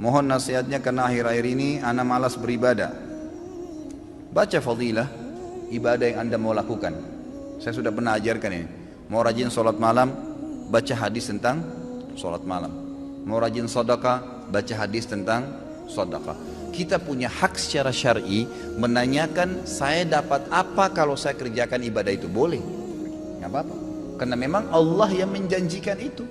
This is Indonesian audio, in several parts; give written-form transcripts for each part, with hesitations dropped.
Mohon nasihatnya karena akhir-akhir ini ana malas beribadah. Baca fadilah ibadah yang anda mau lakukan. Saya sudah pernah ajarkan ini. Mau rajin sholat malam, baca hadis tentang sholat malam. Mau rajin sedekah, baca hadis tentang sedekah. Kita punya hak secara syar'i menanyakan saya dapat apa kalau saya kerjakan ibadah itu. Boleh, nggak apa-apa. Karena memang Allah yang menjanjikan itu,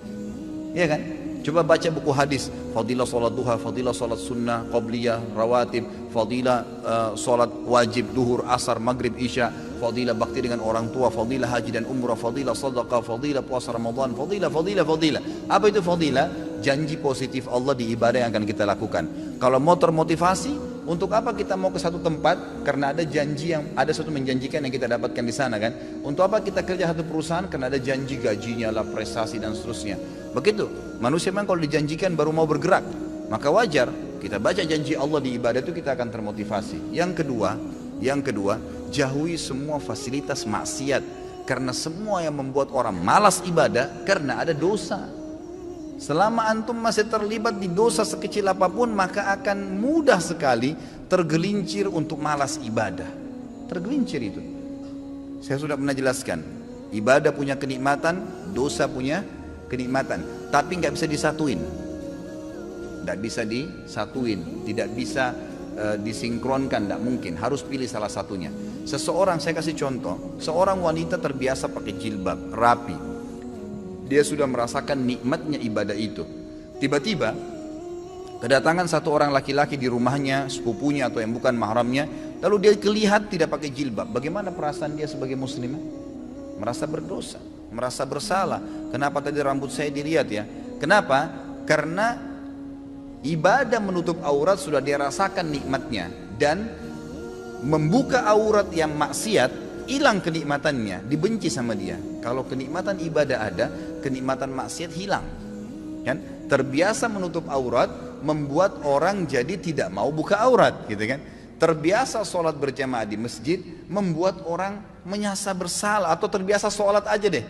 ya kan? Coba baca buku hadis, fadilah sholat duha, fadilah sholat sunnah, qabliyah, rawatib, fadilah sholat wajib, duhur, asar, maghrib, isya, fadilah bakti dengan orang tua, fadilah haji dan umrah, fadilah sadaqah, fadilah puasa Ramadan, fadilah. Apa itu fadilah? Janji positif Allah di ibadah yang akan kita lakukan. Kalau mau termotivasi, untuk apa kita mau ke satu tempat? Karena ada janji yang ada satu menjanjikan yang kita dapatkan di sana kan. Untuk apa kita kerja satu perusahaan? Karena ada janji gajinya lah, prestasi dan seterusnya. Begitu. Manusia memang kalau dijanjikan baru mau bergerak. Maka wajar kita baca janji Allah di ibadah itu kita akan termotivasi. Yang kedua, jauhi semua fasilitas maksiat. Karena semua yang membuat orang malas ibadah karena ada dosa. Selama antum masih terlibat di dosa sekecil apapun, maka akan mudah sekali tergelincir untuk malas ibadah. Tergelincir itu. Saya sudah pernah jelaskan. Ibadah punya kenikmatan, dosa punya kenikmatan. Tapi nggak bisa disatuin. Nggak bisa disatuin. Tidak bisa disinkronkan, tidak mungkin. Harus pilih salah satunya. Seseorang, saya kasih contoh. Seorang wanita terbiasa pakai jilbab, rapi. Dia sudah merasakan nikmatnya ibadah itu. Tiba-tiba kedatangan satu orang laki-laki di rumahnya, sepupunya atau yang bukan mahramnya, lalu dia kelihatan tidak pakai jilbab. Bagaimana perasaan dia sebagai muslimah? Merasa berdosa, merasa bersalah. Kenapa tadi rambut saya dilihat ya? Kenapa? Karena ibadah menutup aurat sudah dia rasakan nikmatnya, dan membuka aurat yang maksiat hilang kenikmatannya, dibenci sama dia. Kalau kenikmatan ibadah ada, kenikmatan maksiat hilang. Kan? Terbiasa menutup aurat membuat orang jadi tidak mau buka aurat, gitu kan? Terbiasa sholat berjamaah di masjid membuat orang merasa bersalah, atau terbiasa sholat aja deh.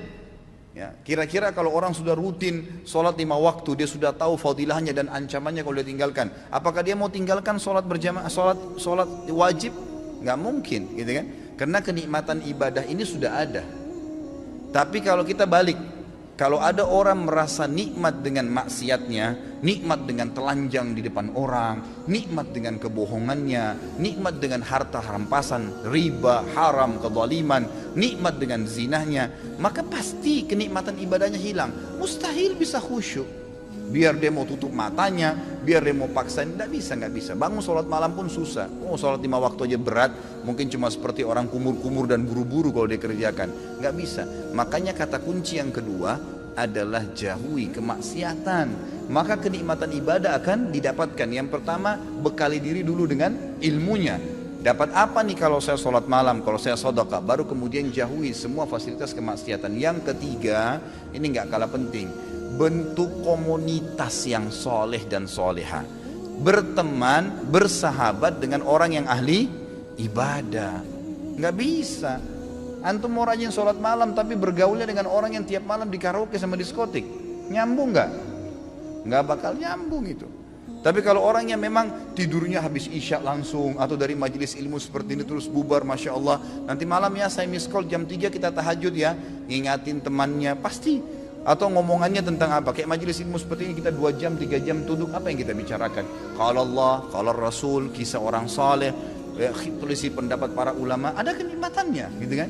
Ya, kira-kira kalau orang sudah rutin sholat 5 waktu, dia sudah tahu fadilahnya dan ancamannya kalau dia tinggalkan. Apakah dia mau tinggalkan sholat berjamaah, sholat wajib? Nggak mungkin, gitu kan? Karena kenikmatan ibadah ini sudah ada. Tapi kalau kita balik, kalau ada orang merasa nikmat dengan maksiatnya, nikmat dengan telanjang di depan orang, nikmat dengan kebohongannya, nikmat dengan harta rampasan, riba, haram, kezaliman, nikmat dengan zinahnya, maka pasti kenikmatan ibadahnya hilang. Mustahil bisa khusyuk. Biar dia mau tutup matanya, biar dia mau paksain, nggak bisa. Bangun sholat malam pun susah. Sholat 5 waktu aja berat, mungkin cuma seperti orang kumur-kumur dan buru-buru kalau dia kerjakan. Nggak bisa. Makanya kata kunci yang kedua adalah jauhi kemaksiatan. Maka kenikmatan ibadah akan didapatkan. Yang pertama, bekali diri dulu dengan ilmunya. Dapat apa nih kalau saya sholat malam, kalau saya sedekah, baru kemudian jauhi semua fasilitas kemaksiatan. Yang ketiga, ini nggak kalah penting. Bentuk komunitas yang soleh dan soleha. Berteman, bersahabat dengan orang yang ahli ibadah. Nggak bisa. Antum mau rajin sholat malam tapi bergaulnya dengan orang yang tiap malam di karaoke sama diskotik. Nyambung nggak? Nggak bakal nyambung itu. Tapi kalau orangnya memang tidurnya habis isya langsung, atau dari majelis ilmu seperti ini terus bubar, Masya Allah, nanti malamnya saya miss call jam 3 kita tahajud ya, ngingatin temannya, pasti. Atau ngomongannya tentang apa? Kayak majelis ilmu seperti ini kita 2 jam, 3 jam duduk, apa yang kita bicarakan? Kalau Allah, kalau Rasul, kisah orang saleh, tulisi pendapat para ulama, ada kenikmatannya, gitu kan?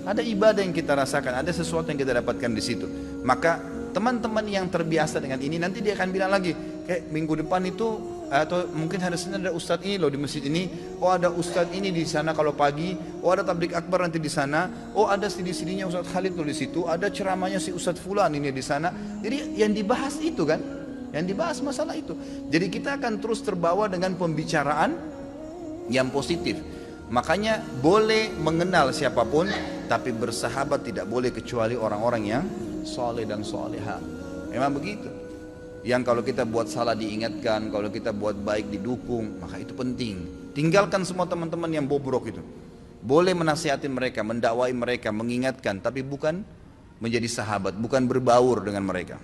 Ada ibadah yang kita rasakan, ada sesuatu yang kita dapatkan di situ. Maka teman-teman yang terbiasa dengan ini, nanti dia akan bilang lagi, kayak minggu depan itu, atau mungkin hari Senin ada ustadz ini loh di masjid ini, oh ada ustadz ini di sana kalau pagi, oh ada tablik akbar nanti di sana, oh ada CD-CD-nya Ustadz Khalid tuh di situ, ada ceramahnya si Ustadz Fulan ini di sana. Jadi yang dibahas itu kan, yang dibahas masalah itu. Jadi kita akan terus terbawa dengan pembicaraan yang positif. Makanya boleh mengenal siapapun, tapi bersahabat tidak boleh kecuali orang-orang yang soleh dan soleha. Memang begitu. Yang kalau kita buat salah diingatkan, kalau kita buat baik didukung, maka itu penting. Tinggalkan semua teman-teman yang bobrok itu. Boleh menasihati mereka, mendakwai mereka, mengingatkan, tapi bukan menjadi sahabat, bukan berbaur dengan mereka.